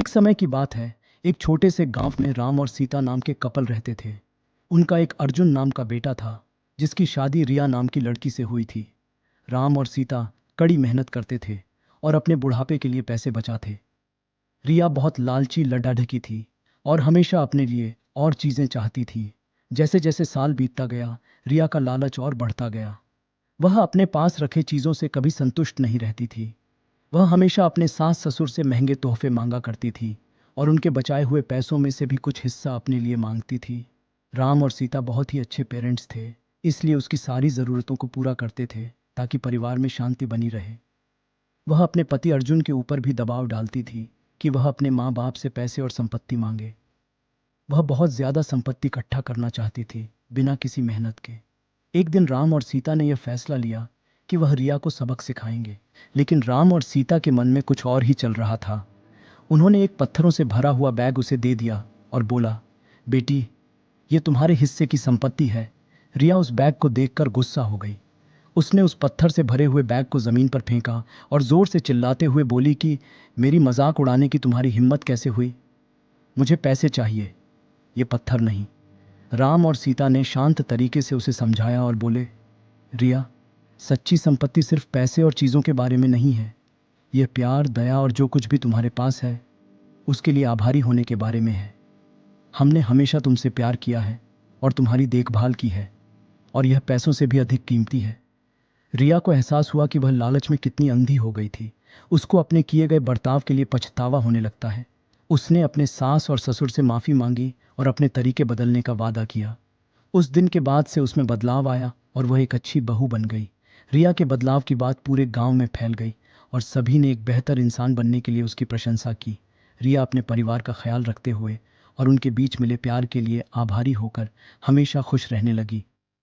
एक समय की बात है। एक छोटे से गांव में राम और सीता नाम के कपल रहते थे। उनका एक अर्जुन नाम का बेटा था, जिसकी शादी रिया नाम की लड़की से हुई थी। राम और सीता कड़ी मेहनत करते थे और अपने बुढ़ापे के लिए पैसे बचाते। रिया बहुत लालची लड्डाढकी थी और हमेशा अपने लिए और चीज़ें चाहती थी। जैसे जैसे साल बीतता गया, रिया का लालच और बढ़ता गया। वह अपने पास रखे चीज़ों से कभी संतुष्ट नहीं रहती थी। वह हमेशा अपने सास ससुर से महंगे तोहफे मांगा करती थी और उनके बचाए हुए पैसों में से भी कुछ हिस्सा अपने लिए मांगती थी। राम और सीता बहुत ही अच्छे पेरेंट्स थे, इसलिए उसकी सारी ज़रूरतों को पूरा करते थे ताकि परिवार में शांति बनी रहे। वह अपने पति अर्जुन के ऊपर भी दबाव डालती थी कि वह अपने माँ बाप से पैसे और संपत्ति मांगे। वह बहुत ज़्यादा संपत्ति इकट्ठा करना चाहती थी, बिना किसी मेहनत के। एक दिन राम और सीता ने यह फैसला लिया कि वह रिया को सबक सिखाएंगे। लेकिन राम और सीता के मन में कुछ और ही चल रहा था। उन्होंने एक पत्थरों से भरा हुआ बैग उसे दे दिया और बोला, बेटी, ये तुम्हारे हिस्से की संपत्ति है। रिया उस बैग को देखकर गुस्सा हो गई। उसने उस पत्थर से भरे हुए बैग को ज़मीन पर फेंका और ज़ोर से चिल्लाते हुए बोली कि मेरी मजाक उड़ाने की तुम्हारी हिम्मत कैसे हुई? मुझे पैसे चाहिए, ये पत्थर नहीं। राम और सीता ने शांत तरीके से उसे समझाया और बोले, रिया, सच्ची संपत्ति सिर्फ पैसे और चीज़ों के बारे में नहीं है। यह प्यार, दया और जो कुछ भी तुम्हारे पास है उसके लिए आभारी होने के बारे में है। हमने हमेशा तुमसे प्यार किया है और तुम्हारी देखभाल की है, और यह पैसों से भी अधिक कीमती है। रिया को एहसास हुआ कि वह लालच में कितनी अंधी हो गई थी। उसको अपने किए गए बर्ताव के लिए पछतावा होने लगता है। उसने अपने सास और ससुर से माफ़ी मांगी और अपने तरीके बदलने का वादा किया। उस दिन के बाद से उसमें बदलाव आया और वह एक अच्छी बहू बन गई। रिया के बदलाव की बात पूरे गांव में फैल गई और सभी ने एक बेहतर इंसान बनने के लिए उसकी प्रशंसा की। रिया अपने परिवार का ख्याल रखते हुए और उनके बीच मिले प्यार के लिए आभारी होकर हमेशा खुश रहने लगी।